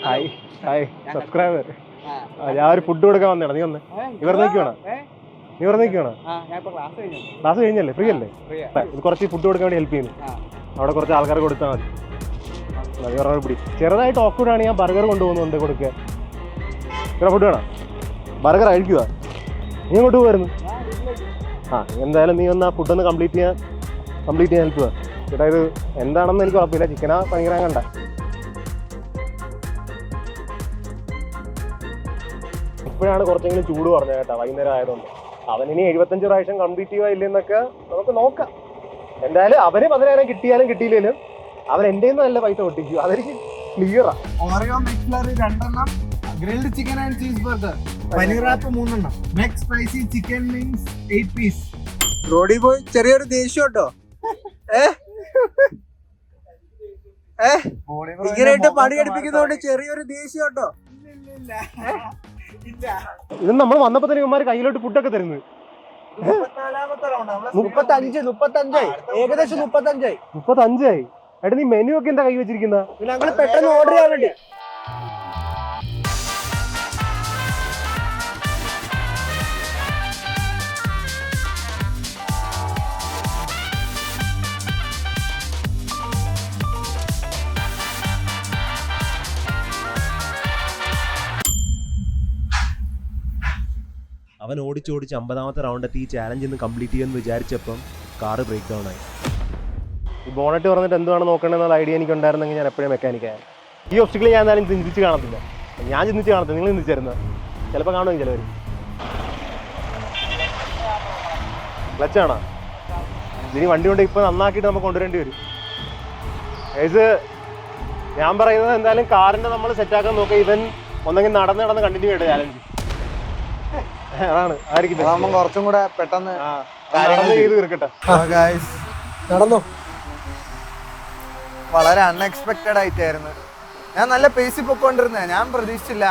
Hi subscriber. ഞാൻ ഒരു ഫുഡ് കൊടുക്കാൻ വന്നതാണ്. നീ ഒന്ന് ഇവർ നോക്കിയാണോ? ക്ലാസ് കഴിഞ്ഞല്ലേ? ഫ്രീ അല്ലേ? ഇത് കുറച്ച് ഫുഡ് കൊടുക്കാൻ വേണ്ടി ഹെൽപ്പ് ചെയ്യുന്നു. അവിടെ കുറച്ച് ആൾക്കാർ കൊടുത്താൽ മതി. പിടി ചെറുതായിട്ട് ഓക്കൂടാണ്. ഞാൻ ബർഗർ കൊണ്ടുപോകുന്നുണ്ട് കൊടുക്കുക. ഇത്ര ഫുഡ് വേണം. ബർഗർ കഴിക്കുക. നീ ഇങ്ങോട്ട് പോകുമായിരുന്നു. എന്തായാലും നീ ഒന്ന് ആ ഫുഡൊന്ന് കംപ്ലീറ്റ് ചെയ്യാൻ ഹെൽപ്പ് ചെയ്യുക ചേട്ടാ. ഇത് എന്താണെന്ന് എനിക്ക് ഉറപ്പില്ല. ചിക്കനാ ഭയങ്കര കണ്ട. ഇപ്പോഴാണ് കുറച്ചെങ്കിലും ചൂട് പറഞ്ഞത് കേട്ടോ, വൈകുന്നേരം ആയതുകൊണ്ട്. അവനിനി 75 പ്രാവശ്യം കംപ്ലീറ്റ് ചെയ്യുക ഇല്ലെന്നൊക്കെ നമുക്ക് നോക്കാം. എന്തായാലും അവന് 10,000 കിട്ടിയാലും കിട്ടിയില്ലേലും അവൻ എൻ്റെ നല്ല പൈസ പൊട്ടിക്കും. അതെനിക്ക് ക്ലിയറാ. Oreo McFlurry 2 grilled chicken and cheese burger, paneer wrap 3 Mc spicy chicken wings 8 piece. Roadie boy ചെറിയൊരു ദേഷ്യം കേട്ടോ. ഇങ്ങനെയായിട്ട് പണി എടുപ്പിക്കുന്നതുകൊണ്ട് ചെറിയൊരു ദേഷ്യം കേട്ടോ. ഇത് നമ്മൾ വന്നപ്പോ തന്നെ ഇവന്മാർ കയ്യിലോട്ട് ഫുഡൊക്കെ തരുന്നത്. 35 ഏകദേശം 35 എടാ, നീ മെനു ഒക്കെ എന്താ കൈ വെച്ചിരിക്കുന്ന? ഞങ്ങൾ പെട്ടെന്ന് ഓർഡർ ചെയ്യാൻ വേണ്ടി. അവൻ ഓടിച്ചോടിച്ച് 50ാമത്തെ റൗണ്ട് എത്തി ഈ ചാലഞ്ച് ഇന്ന് കംപ്ലീറ്റ് ചെയ്യുമെന്ന് വിചാരിച്ചപ്പം കാറ് ബ്രേക്ക് ഡൗൺ ആയി. ഈ ബോണറ്റ് പറഞ്ഞിട്ട് എന്താണ് നോക്കണമെന്നുള്ള ഐഡിയ എനിക്ക് ഉണ്ടായിരുന്നെങ്കിൽ ഞാൻ എപ്പോഴും മെക്കാനിക്കാണ്. ഈ ഒബ്സ്റ്റിക്കിൾ ഞാൻ എന്തായാലും ചിന്തിച്ച് കാണത്തില്ല. ഞാൻ ചിന്തിച്ച് കാണത്തില്ല, നിങ്ങൾ ചിന്തിച്ചായിരുന്നു. ചിലപ്പോൾ കാണുമെങ്കിൽ ചിലവർ. ക്ലച്ചാണോ? ഇനി വണ്ടി കൊണ്ട് ഇപ്പോൾ നന്നാക്കിയിട്ട് നമുക്ക് കൊണ്ടുവരേണ്ടി വരും. ഇത് ഞാൻ പറയുന്നത് എന്തായാലും കാറിൻ്റെ നമ്മൾ സെറ്റാക്കാൻ നോക്കുക. ഇവൻ ഒന്നെങ്കിൽ നടന്ന് കണ്ടിന്യൂ ചെയ്യട്ടെ ചാലഞ്ച്. അതാണ് കുറച്ചും കൂടെ പെട്ടെന്ന് ചെയ്ത് തീർക്കട്ടെ. നടന്നു. വളരെ അൺഎക്സ്പെക്റ്റഡ് ആയിട്ടായിരുന്നു. ഞാൻ നല്ല പേസിൽ പൊക്കോണ്ടിരുന്നേ. ഞാൻ പ്രതീക്ഷിച്ചില്ല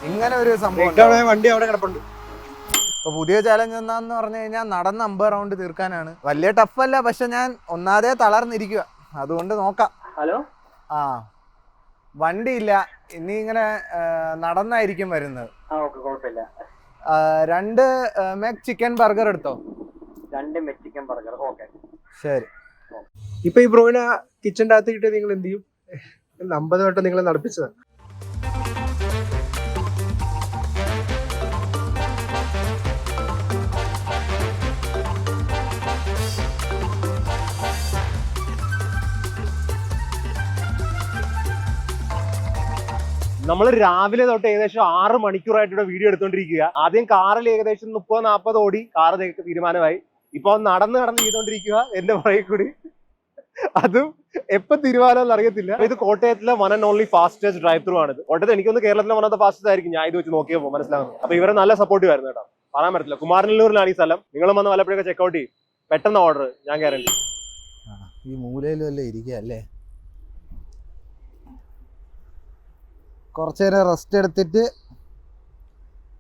ഇങ്ങനെ ഒരു സംഭവം വണ്ടി അവിടെ കിടപ്പുണ്ട്. ഇപ്പൊ പുതിയ ചാലഞ്ച് എന്താന്ന് പറഞ്ഞു കഴിഞ്ഞാൽ നടന്ന് 50 റൗണ്ട് തീർക്കാനാണ്. വലിയ ടഫല്ല, പക്ഷെ ഞാൻ ഒന്നാതെ തളർന്നിരിക്കുക, അതുകൊണ്ട് നോക്കാം. ഹലോ, ആ വണ്ടിയില്ല, ഇനി ഇങ്ങനെ നടന്നായിരിക്കും വരുന്നത്. കുഴപ്പമില്ല. 2 മെക് ചിക്കൻ ബർഗർ എടുത്തോ. 2 മെക് ചിക്കൻ ബർഗർ. ഓക്കെ, ശരി. ഇപ്പൊ ഈ ബ്രോയിനെ കിച്ചന്റെ അകത്ത് കിട്ടിയ നിങ്ങൾ എന്ത് ചെയ്യും? 50 വട്ടം നിങ്ങളെ നടപ്പിച്ചതാണ്. നമ്മൾ രാവിലെ തൊട്ട് ഏകദേശം 6 മണിക്കൂറായിട്ട് ഇവിടെ വീഡിയോ എടുത്തോണ്ടിരിക്കുക. ആദ്യം കാറിൽ ഏകദേശം 30-40 ഓടി, കാറ് തീരുമാനമായി. ഇപ്പൊ നടന്ന് ചെയ്തോണ്ടിരിക്കുക എന്റെ പുറകെ കൂടി. അതും എപ്പൊ തീരുമാനം അറിയത്തില്ല. ഇത് കോട്ടയത്തിലെ one and only fastest drive through ആണ്. കോട്ടയത്ത് എനിക്കൊന്ന് കേരളത്തിലെ വൺ ഓഫ് ദ ഫാസ്റ്റസ്റ്റ് ആയിരിക്കും, ഞാൻ ഇത് വെച്ച് നോക്കിയപ്പോ മനസ്സിലാവുന്നത്. അപ്പൊ ഇവരെ നല്ല സപ്പോർട്ടീവ് ആയിരുന്നു കേട്ടോ, പറയാൻ പറ്റില്ല. കുമാരനല്ലൂരിലാണ് ഈ സ്ഥലം. നിങ്ങളും വന്ന് വല്ലപ്പോഴൊക്കെ ചെക്കൗട്ട് ചെയ്യും, പെട്ടെന്ന് ഓർഡർ, ഞാൻ ഗ്യാരണ്ടി. ഈ മൂലയിലും അല്ലേ ഇരിക്കുക അല്ലേ? കുറച്ചു നേരം റെസ്റ്റ് എടുത്തിട്ട്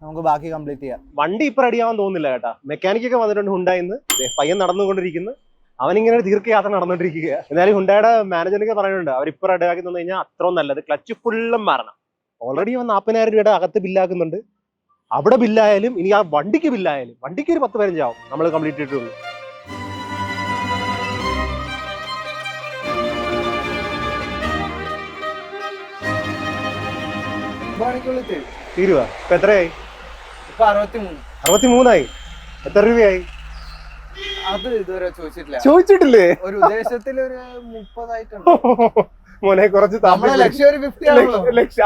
നമുക്ക് ബാക്കി കംപ്ലീറ്റ് ചെയ്യാം. വണ്ടി ഇപ്പൊ റെഡി ആവാൻ തോന്നുന്നില്ല കേട്ടാ. മെക്കാനിക് ഒക്കെ വന്നിട്ടുണ്ട് ഹുണ്ടായിന്ന്, പയ്യൻ നടന്നുകൊണ്ടിരിക്കുന്നു. അവനിങ്ങനെ ഒരു ദീർഘയാത്ര നടന്നുകൊണ്ടിരിക്കുക. എന്നാലും ഹുണ്ടായുടെ മാനേജറിനൊക്കെ പറയുന്നുണ്ട്, അവരിപ്പോ റെഡി ആക്കി തന്നു കഴിഞ്ഞാൽ അത്രയും നല്ലത്. ക്ലച്ച് ഫുള്ളും മാറണം. ഓൾറെഡി 40,000 രൂപയുടെ അകത്ത് ബില്ലാക്കുന്നുണ്ട്. അവിടെ ബില്ലായാലും ഇനി ആ വണ്ടിക്ക് ബില്ലായാലും, വണ്ടിക്ക് ഒരു 10-15 ആവും നമ്മൾ കംപ്ലീറ്റ് ചെയ്തിട്ടുള്ളൂ. തീരുവ ഇപ്പൊ എത്രയായി? ഇപ്പൊ 63. 63 എത്ര രൂപയായി? അത് ഇതുവരെ ചോദിച്ചിട്ടില്ല. ചോദിച്ചിട്ടില്ലേ? ഒരു ഉദ്ദേശത്തിൽ ഒരു 30 ആയിട്ടുണ്ട്. മോനെ കുറച്ച് ലക്ഷം ഒരു 50 ആണല്ലോ.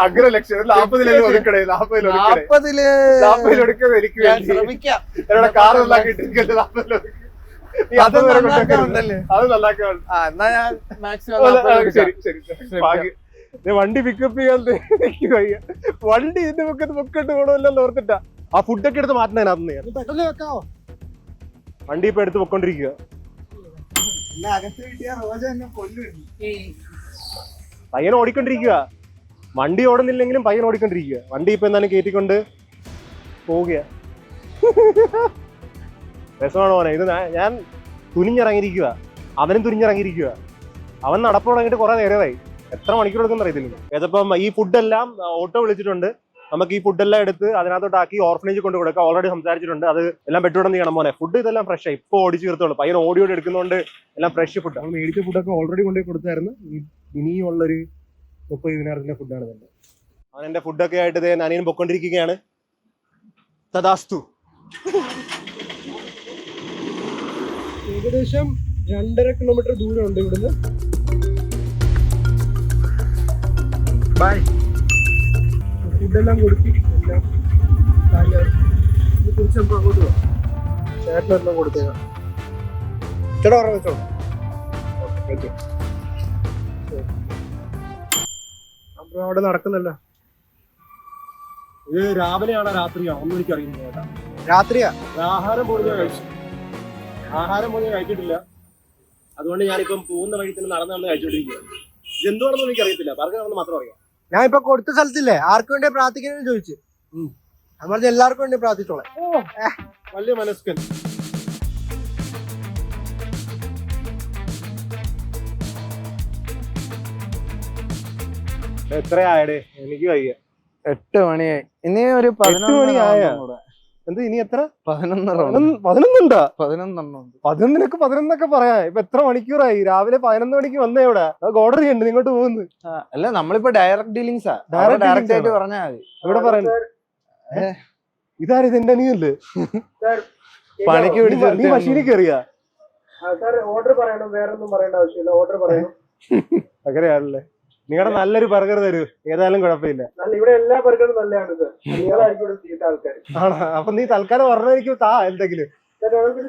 അഗ്ര ലക്ഷം 40 ഒതുക്കണേ. 40 എടുക്കുന്നത് എനിക്ക് വേണ്ടി. ശ്രമിക്കാം. കാറ് നന്നാക്കിയിട്ടിരിക്കല്ലേ 40 അത് നന്നാക്കാനുണ്ടല്ലേ? അത് നന്നാക്കാൻ. എന്നാ ഞാൻ മാക്സിമം ശരി. വണ്ടി പിക്കപ്പ് ചെയ്യാൻ വണ്ടി ഇതിന്റെ പൊക്കത്ത് പോകണമല്ലോ ഓർത്തിട്ടാ. ആ ഫുഡൊക്കെ എടുത്ത് മാറ്റണതിനകത്ത് വണ്ടി ഇപ്പൊ എടുത്ത് പൊക്കോണ്ടിരിക്കുക. പയ്യൻ ഓടിക്കൊണ്ടിരിക്കുക. വണ്ടി ഓടുന്നില്ലെങ്കിലും പയ്യൻ ഓടിക്കൊണ്ടിരിക്കുക. വണ്ടി ഇപ്പൊ എന്തായാലും കയറ്റിക്കൊണ്ട് പോവുക. രസമാണ് മോനെ ഇത്. ഞാൻ തുനിഞ്ഞിറങ്ങിയിരിക്കുക, അവനും തുനിഞ്ഞിറങ്ങിയിരിക്കുക. അവൻ നടപ്പ് തുടങ്ങിയിട്ട് കുറെ നേരമായി. എത്ര മണിക്കൂർ എടുക്കുന്ന അറിയത്തില്ല. ഏതപ്പം ഈ ഫുഡെല്ലാം ഓട്ടോ വിളിച്ചിട്ടുണ്ട്. നമുക്ക് ഈ ഫുഡെല്ലാം എടുത്ത് അതിനകത്തോട്ടാക്കി ഓർഫനേജ് കൊണ്ട് കൊടുക്കാം. ഓൾറെഡി സംസാരിച്ചിട്ടുണ്ട്. അത് എല്ലാം പെട്ടുവിടം ചെയ്യണം മോനെ. ഫുഡ് ഇതെല്ലാം ഫ്രഷ് ആയി ഇപ്പൊ ഓടിച്ച് തീർത്തോളൂ. പയ്യൻ ഓടി എടുക്കുന്നതുകൊണ്ട് എല്ലാം ഫ്രഷ് ഫുഡ്. നമ്മൾ മേടിച്ച ഫുഡൊക്കെ ഓൾറെഡി കൊണ്ടുപോയി കൊടുത്തായിരുന്നു. ഇനിയുള്ളൊരു 30 ദിനാറിന്റെ ഫുഡാണ് തന്നെ. അവൻ എന്റെ ഫുഡൊക്കെ ആയിട്ട് ഞാനും പൊക്കൊണ്ടിരിക്കുകയാണ്. തദാസ്തു. ഏകദേശം 2.5 കിലോമീറ്റർ ദൂരമുണ്ട് ഇവിടുന്ന്. ബൈ. ഫുഡെല്ലാം കൊടുത്തിരിക്കും. കുറിച്ച് നമുക്ക് അങ്ങോട്ട് പോകാം. ചേട്ടനെല്ലാം കൊടുത്തേക്കാം. ചേട്ടാ ഓർമ്മ വെച്ചോളൂ. അപ്പൊ അവിടെ നടക്കുന്നല്ലോ. ഇത് രാവിലെയാണോ രാത്രിയാണോ ഒന്നും എനിക്കറിയുന്നില്ല കേട്ടാ. രാത്രിയാ. ആഹാരം പോലും ഞാൻ കഴിച്ചിട്ടില്ല. അതുകൊണ്ട് ഞാനിപ്പം പോകുന്ന വഴി തന്നെ നടന്ന് കഴിച്ചോണ്ടിരിക്കുക. ഇതെന്തുവാണെന്ന് എനിക്കറിയത്തില്ല. പറഞ്ഞാണെന്ന് മാത്രം അറിയാം. ഞാൻ ഇപ്പൊ കൊടുത്ത സ്ഥലത്തില്ലേ ആർക്ക് വേണ്ടി പ്രാർത്ഥിക്കണമെന്ന് ചോദിച്ചു. നമ്മൾ എല്ലാവർക്കും വേണ്ടി പ്രാർത്ഥിച്ചോളാം. വലിയ മനസ്കൻ. എത്രയായടേ? എനിക്ക് വയ്യ. 8 മണിയായി. ഇനി ഒരു 11 മണിയായ. എന്ത് ഇനി എത്ര? 11 11 11 11 പറയാ. ഇപ്പൊ എത്ര മണിക്കൂറായി? രാവിലെ 11 മണിക്ക് വന്നേ ഇവിടെ. ഓർഡർ ചെയ്യണ്ട്, ഇങ്ങോട്ട് പോകുന്നു. അല്ല നമ്മളിപ്പോ ഡയറക്ട് ഡീലിങ്സാ. ഡയറക്റ്റ് ആയിട്ട് പറഞ്ഞാൽ മതി. ഇവിടെ പറയുന്നത് ഇതാരും ഇതെന്റെ അനിയല്ലേ? പണിക്ക് പിടിച്ചു. നീ മഷീനിൽ കയറിയാ? ഓർഡർ പറയണം, വേറെ ഒന്നും പറയേണ്ട ആവശ്യമില്ല. ഓർഡർ പറയണം. അങ്ങനെയാണല്ലേ? നിങ്ങളുടെ നല്ലൊരു ബർഗർ തരൂ, ഏതായാലും കുഴപ്പമില്ല. ഇവിടെ എല്ലാ ബർഗറും നല്ലതാണ് സർ. ആൾക്കാർ ആണോ? അപ്പൊ നീ തൽക്കാലം പറഞ്ഞായിരിക്കും താ എന്തെങ്കിലും.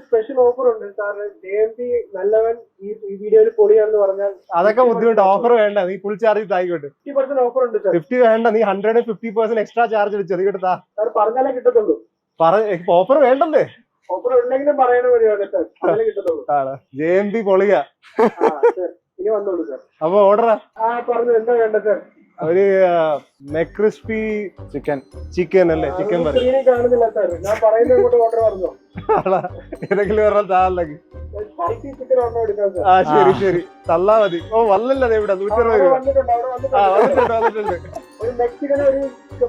സ്പെഷ്യൽ ഓഫർ ഉണ്ട് സാർ. JMP നല്ലവൻ ഈ വീഡിയോയിൽ പൊളിയാണെന്ന് പറഞ്ഞാൽ അതൊക്കെ ബുദ്ധിമുട്ട്. ഓഫർ വേണ്ട, നീ ഫുൾ ചാർജ് തായിക്കോട്ടെ. 50% ഓഫർ ഉണ്ട് സാർ. 50 വേണ്ട, നീ 150% എക്സ്ട്രാ ചാർജ് വെച്ചു അതുകൊണ്ട് താ. സാർ പറഞ്ഞാലേ കിട്ടത്തുള്ളൂ. ഓഫർ വേണ്ടല്ലേ? ഓഫർ ഉണ്ടെങ്കിലും പറയണ വഴിയാണ് സാർ, അതിലേ കിട്ടത്തുള്ളൂ. JMP പൊളിയാ. ഇനി വന്നോളൂ സാർ. അപ്പൊ ഓർഡറാ? പറഞ്ഞു എന്താ വേണ്ടത് സാർ? ഒരു മെക്രിസ്പി ചിക്കൻ ചിക്കൻ അല്ലേ, ചിക്കൻ പറ കാണുന്നില്ല സാർ, ഞാൻ പറയുന്നത് കൊണ്ട് ഓർഡർ പറഞ്ഞു. ഏതെങ്കിലും പറഞ്ഞാൽ താഴെ. സ്പൈസി ചിക്കൻ ഓർഡർ എടുക്കാം സാർ. ആ ശരി ശരി, തള്ളാ മതി. ഓ വല്ലല്ലേ ഇവിടെ 160 രൂപ. വന്നിട്ടുണ്ട്, അവിടെ ആ വന്നിട്ടുണ്ട്. വന്നിട്ടുണ്ട്. ഒരു മെക്സിക്കൻ ഒരു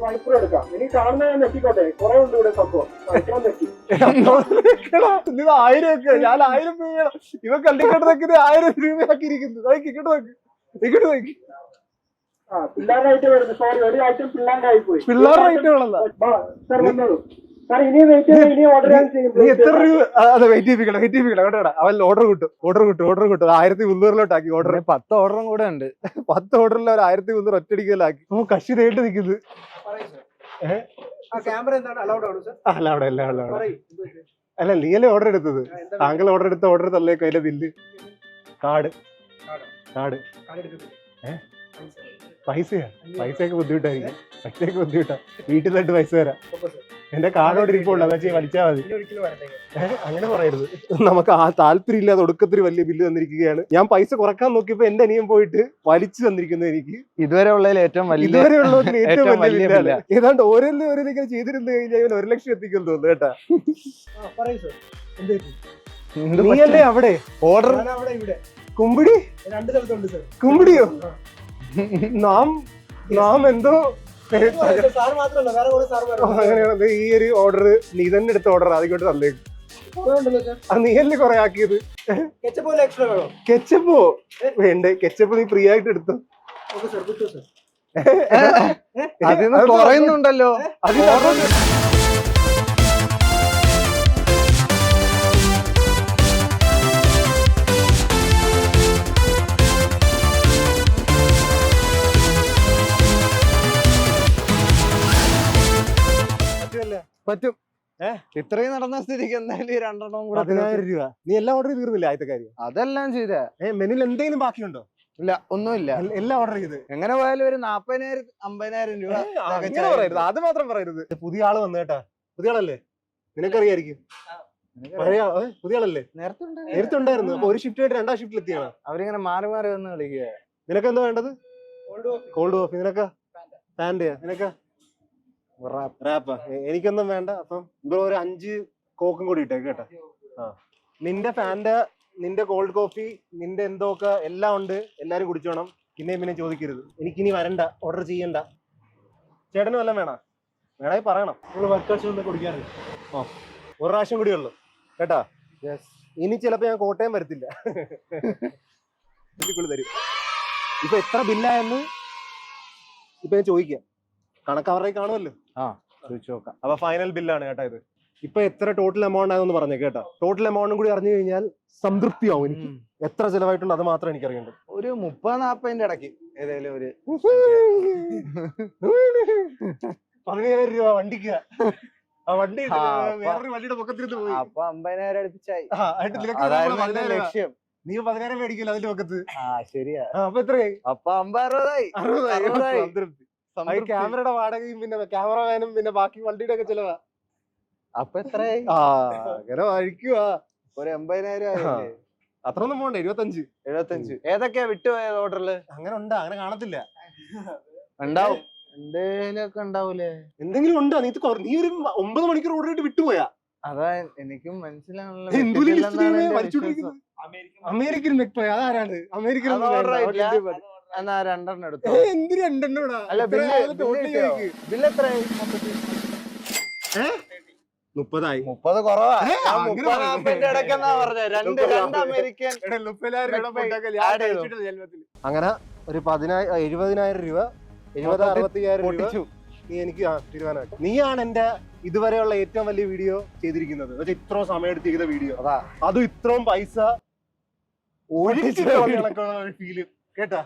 മണിക്കൂർ എടുക്കാം. എനിക്ക് കാണുന്ന ഞാൻ നെക്കിക്കോട്ടെ, കുറെ ഉണ്ട് ഇവിടെ സംഭവം. ഇത്രയും നെക്കി. ഇത് 1000 ഒക്കെ, ഞാൻ 1000 രൂപ ഇവ കണ്ടിക്കട്ടതൊക്കെ 1000 രൂപയാക്കിയിരിക്കുന്നു. ഇങ്ങോട്ട് നോക്കി, ഇങ്ങോട്ട് നോക്കി. ആ പിള്ളേരുടെ ഐറ്റം വരുന്നു. സോറി, ഒരു ഐറ്റം പിള്ളേരുടെ ആയി പോയി. പിള്ളേരുടെ ഐറ്റമുള്ളതാ സാർ വന്നോളൂ സാർ. ഇനി വെയിറ്റ് ചെയ്ത് ഇനി ഓർഡർ നീ എത്ര രൂപ? അതെ വെയിറ്റ് ചെയ്യിപ്പിക്കണം കേട്ടോ. അവൻ ഓർഡർ കിട്ടും 1300 ഓർഡർ. 10 ഓർഡറും കൂടെ ഉണ്ട്. 10 ഓർഡറിൽ ഒരു 1300 ഒറ്റടിക്കലാക്കി. ഓ കക്ഷി നേരിട്ട് നിൽക്കുന്നത്. ക്യാമറ എന്താണ് അലൗഡ് ആണ് സർ? അല്ല അവിടെ അല്ല നീയല്ലേ ഓർഡർ എടുത്തത്. താങ്കൾ ഓർഡർ എടുത്ത ഓർഡർ തന്നേക്കോ അതിന്റെ ബില്ല്. കാർഡ് പൈസയൊക്കെ ബുദ്ധിമുട്ടായിരിക്കും. ബുദ്ധിമുട്ടാ. വീട്ടിൽ നിന്നിട്ട് പൈസ തരാം. എന്റെ കാർഡോട് ഇരിപ്പുണ്ട്, അതാ ചെയ്ത് വലിച്ചാൽ മതി. അങ്ങനെ പറയരുത്. നമുക്ക് ആ താല്പര്യം ഇല്ലാതെ ഒടുക്കത്തിൽ വലിയ ബില്ല് തന്നിരിക്കുകയാണ്. ഞാൻ പൈസ കുറക്കാൻ നോക്കിയപ്പോ എന്റെ അനിയൻ പോയിട്ട് വലിച്ചു തന്നിരിക്കുന്നു എനിക്ക്. ഇതുവരെ ഉള്ളതിൽ ഏറ്റവും വലിയ ഏറ്റവും വലിയ ബില്ലാണ്. ഏതാണ്ട് ഓരോന്നിങ്ങനെ ചെയ്തിരുന്നു കഴിഞ്ഞാൽ 1 ലക്ഷം എത്തിക്കും തോന്നുന്നു കേട്ടാ. നീയല്ലേ അവിടെ ഓർഡർ? കുമ്പിടി? 2 സ്ഥലത്തുണ്ട് സാർ. കുമ്പിടിയോ? നാം എന്തോ സാർ മാത്രമല്ല, വേറെ കുറെ സാർ അങ്ങനെയാണ്. ഈ ഒരു ഓർഡർ നീ തന്നെ എടുത്ത ഓർഡർ അതിങ്ങോട്ട് തന്നേക്കും. അത് നീയല്ലേ കുറെ ആക്കിയത്. എക്സ്ട്രാ വേണോ? കെച്ചപ്പോ വേണ്ടേ? കെച്ചപ്പ് നീ ഫ്രീ ആയിട്ട് എടുത്തു. അതിന് കുറയുന്നുണ്ടല്ലോ. പറ്റും. ഇത്രയും നടന്ന സ്ഥിതിക്ക് എന്തായാലും 2 കൂടെ 10,000 രൂപ. നീ എല്ലാം ഓർഡർ ചെയ്തിരുന്നില്ല ആദ്യത്തെ കാര്യം? അതെല്ലാം ചെയ്തേ. മെനുവിൽ എന്തെങ്കിലും ബാക്കിയുണ്ടോ? ഇല്ല, ഒന്നുമില്ല. എല്ലാം ഓർഡർ ചെയ്ത് എങ്ങനെ പോയാലും ഒരു 40,000 50,000 രൂപ. അങ്ങനെ പറയരുത്, അത് മാത്രം പറയരുത്. പുതിയ ആള് വന്നു കേട്ടാ. പുതിയ ആളല്ലേ? നിനക്കറിയായിരിക്കും. പഴയ പുതിയ ആളല്ലേ? നേരത്തെ ഉണ്ടായിരുന്നു. അപ്പൊ ഒരു ഷിഫ്റ്റ് ആയിട്ട് 2ാം ഷിഫ്റ്റിൽ എത്തിയാണ്. അവരിങ്ങനെ മാറി മാറി വന്ന് കളിക്കുക. നിനക്ക് എന്താ വേണ്ടത്? Cold coffee. നിനക്ക് പാൻഡയാ? നിനക്ക് റാപ്പാ? എനിക്കൊന്നും വേണ്ട. അപ്പം ബ്രോ ഒരു 5 കോക്കും കൂടി ഇട്ടേക്ക് കേട്ടാ. നിന്റെ ഫാൻഡ, നിന്റെ കോൾഡ് കോഫി, നിന്റെ എന്തൊക്കെ എല്ലാം ഉണ്ട്. എല്ലാരും കുടിച്ചോണം. പിന്നെ ചോദിക്കരുത്. എനിക്കിനി വരണ്ട, ഓർഡർ ചെയ്യണ്ട. ചേട്ടന് വല്ലതും വേണമായി പറയണം. കുടിക്കാറില്ല. ഒരു പ്രാവശ്യം കൂടി ഉള്ളു കേട്ടാ. ഇനി ചിലപ്പോ ഞാൻ കോട്ടയം വരത്തില്ല. തരും. ഇപ്പൊ എത്ര ബില്ലായെന്ന് ഇപ്പൊ ഞാൻ ചോദിക്കാം. കണക്ക് അവരുടെ കാണുമല്ലോ. ചോദിച്ചു നോക്കാം. അപ്പൊ ഫൈനൽ ബില്ലാണ് കേട്ടാ ഇത്. ഇപ്പൊ എത്ര ടോട്ടൽ എമൗണ്ട് ആയെന്ന് പറഞ്ഞേ കേട്ടാ. ടോട്ടൽ എമൗണ്ടും കൂടി അറിഞ്ഞു കഴിഞ്ഞാൽ സംതൃപ്തിയാവും എനിക്ക്. എത്ര ചെലവായിട്ടുണ്ട് അത് മാത്രം എനിക്ക് അറിയണ്ടത്. ഒരു 30-40 ഇടയ്ക്ക് ഏതായാലും ഒരു 15,000 രൂപ വണ്ടിക്ക്. ആ വണ്ടി വേറൊരു വണ്ടിയുടെ പൊക്കത്തിരുന്ന് പോയി. അപ്പൊ 50,000 അടുപ്പിച്ചായി. ലക്ഷ്യം. നീ 10,000 മേടിക്കില്ല അതിന്റെ പൊക്കത്ത്. ശരിയാ. അപ്പൊ എത്രയായി? അപ്പൊ 50-60 സംതൃപ്തി. ക്യാമറയുടെ വാടകയും പിന്നെ ക്യാമറമാനും പിന്നെ ബാക്കി വണ്ടിയുടെ ഒക്കെ ചെലവാ. അപ്പൊ എത്രയായി? അങ്ങനെ വഴിക്കുവാ. ഒരു 80,000 അത്ര ഒന്നും പോണ്ടേ? 75. ഏതൊക്കെയാ വിട്ടുപോയത് ഓർഡറില്? അങ്ങനെ ഉണ്ടാ? അങ്ങനെ കാണത്തില്ല. ഉണ്ടാവും, എന്തേലൊക്കെ ഉണ്ടാവൂലേ? എന്തെങ്കിലും ഉണ്ടോ? നീ ഒരു 9 മണിക്കൂർ ഓർഡർ ചെയ്തിട്ട് വിട്ടുപോയാ? അതാ എനിക്കും മനസ്സിലാണല്ലോ. അമേരിക്കൻ മെക്പോയ അതാരാണ്? അമേരിക്കൻ എന്നാ 2 എടുത്തു. എന്തിന് 2 അല്ല ബില്ല് എത്രയായി? 30 കുറവാ. 30-40 ഇടയ്ക്കെന്നാ പറഞ്ഞത്. 2 അമേരിക്കൻ. അങ്ങനെ ഒരു 70,000 രൂപ 60,000 രൂപ നീ എനിക്ക് തീരുമാനമാക്കി. നീയാണ് എന്റെ ഇതുവരെയുള്ള ഏറ്റവും വലിയ വീഡിയോ ചെയ്തിരിക്കുന്നത്. ഇത്രയും സമയം എടുത്ത് ചെയ്ത വീഡിയോ. അതും ഇത്രയും പൈസ ഫീല് കേട്ടാ.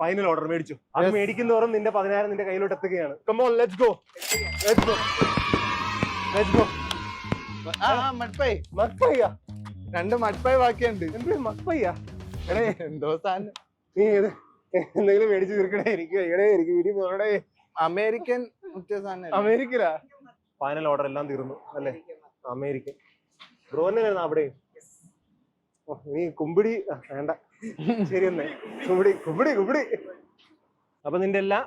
ഫൈനൽ ഓർഡർ മേടിച്ചു. അത് മേടിക്കുന്നതോറും നിന്റെ 10,000 നിന്റെ കയ്യിലോട്ട് എത്തുകയാണ്. Come on, let's go. മക്പയ്യ 2 മട്പായ് ബാക്കിയുണ്ട്. എന്ത് മക്പയ്യ? എന്തോ സാധനം. നീ എന്തെങ്കിലും മേടിച്ചു തീർക്കണേ. എനിക്ക് വീഡിയോ പോകണേ. അമേരിക്കൻ അമേരിക്കനാ? ഫൈനൽ ഓർഡർ എല്ലാം തീർന്നു അല്ലേ? അമേരിക്കൻ. ബ്രോനെ അവിടെ നീ കുമ്പിടി വേണ്ട. ശരി എന്നേ. കുമ്പിടി അപ്പൊ നിന്റെ എല്ലാം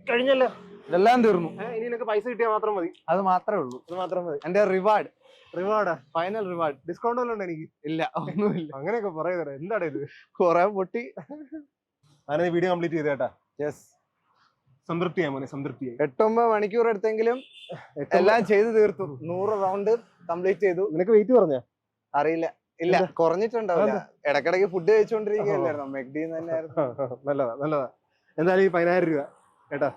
കഴിഞ്ഞല്ലോ. എല്ലാം തീർന്നു. ഇനി നിനക്ക് പൈസ കിട്ടിയാൽ മാത്രം മതി. അത് മാത്രമേ ഉള്ളൂ. അത് മാത്രം മതി. എന്റെ റിവാർഡ്, റിവാർഡാ? Final reward. ഡിസ്കൗണ്ട് വല്ലതും ഉണ്ടോ എനിക്ക്? ഇല്ല, ഒന്നുമില്ല. അങ്ങനെയൊക്കെ പറയുന്നത് എന്താണ് ഇത്? കൊറേ പൊട്ടി. അങ്ങനെ വീഡിയോ കംപ്ലീറ്റ് ചെയ്ത് കേട്ടാ. യെസ്, സംതൃപ്തിയായി മോനെ, സംതൃപ്തിയായി. 8-9 മണിക്കൂർ എടുത്തെങ്കിലും എല്ലാം ചെയ്ത് തീർത്തു. 100 റൗണ്ട് കംപ്ലീറ്റ് ചെയ്തു. നിനക്ക് വെയിറ്റ് പറഞ്ഞ? അറിയില്ല, ഇല്ല, കുറഞ്ഞിട്ടുണ്ടാവില്ല. ഇടക്കിടക്ക് ഫുഡ് കഴിച്ചുകൊണ്ടിരിക്കുകയല്ലായിരുന്നു, മെക്ഡിന്ന് തന്നെയായിരുന്നു. നല്ലതാ നല്ലതാ. എന്തായാലും ഈ 10,000 രൂപ കേട്ടാ.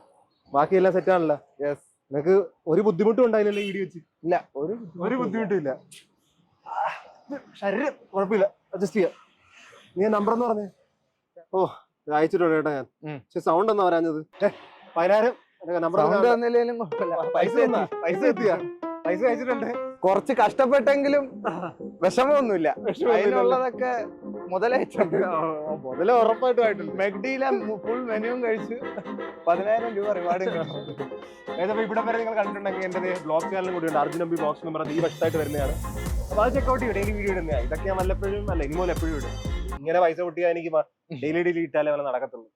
ബാക്കിയെല്ലാം സെറ്റ് ആണല്ലോ. യെസ്. നിനക്ക് ഒരു ബുദ്ധിമുട്ടും ഉണ്ടായില്ലല്ലോ ഈ വീഡിയോ വെച്ച്? ഇല്ല, ഒരു ബുദ്ധിമുട്ടും ഇല്ല. ശരീരം കുഴപ്പമില്ല, അഡ്ജസ്റ്റ് ചെയ്യാം. നീ നമ്പർ എന്ന് പറഞ്ഞേ? ഓ, അയച്ചിട്ടുണ്ട് കേട്ടോ ഞാൻ. പക്ഷെ സൗണ്ട് എന്നാ പറയാഞ്ഞത്? 10,000 നമ്പർ തന്നില്ലേലും കുഴപ്പമില്ല. പൈസ എത്തിയാ? പൈസ അയച്ചിട്ടുണ്ട്. കുറച്ച് കഷ്ടപ്പെട്ടെങ്കിലും വിഷമമൊന്നുമില്ല. അതിനുള്ളതൊക്കെ മുതലയച്ചുണ്ട്. മുതല ഉറപ്പായിട്ടും ആയിട്ടുണ്ട്. മെക്ഡിയിലെ ഫുൾ മെനുവും കഴിച്ച് 10,000 രൂപ റിവാർഡും കിട്ടും. ഏതാ ഇവിടെ വരെ നിങ്ങൾ കണ്ടിട്ടുണ്ടെങ്കിൽ എന്റെ ബ്ലോഗ് ചാനലും കൂടി ഉണ്ട്, അർജുൻ എംപി ബ്ലോഗ്സ് നമ്പർ. ഈ വർഷമായിട്ട് വരുന്നതാണ്. അപ്പൊ അത് ചെക്കൗട്ട് ചെയ്യും. ഡെയിലി വീഡിയോ ഇടുന്നതാണ്. ഇതൊക്കെ ഞാൻ വല്ലപ്പോഴും അല്ല, ഇനി പോലെ എപ്പോഴും ഇടും. ഇങ്ങനെ പൈസ പൊട്ടിയാൽ എനിക്ക് ഡെയിലി ഇട്ടാലേ വല്ല നടക്കത്തുള്ളൂ.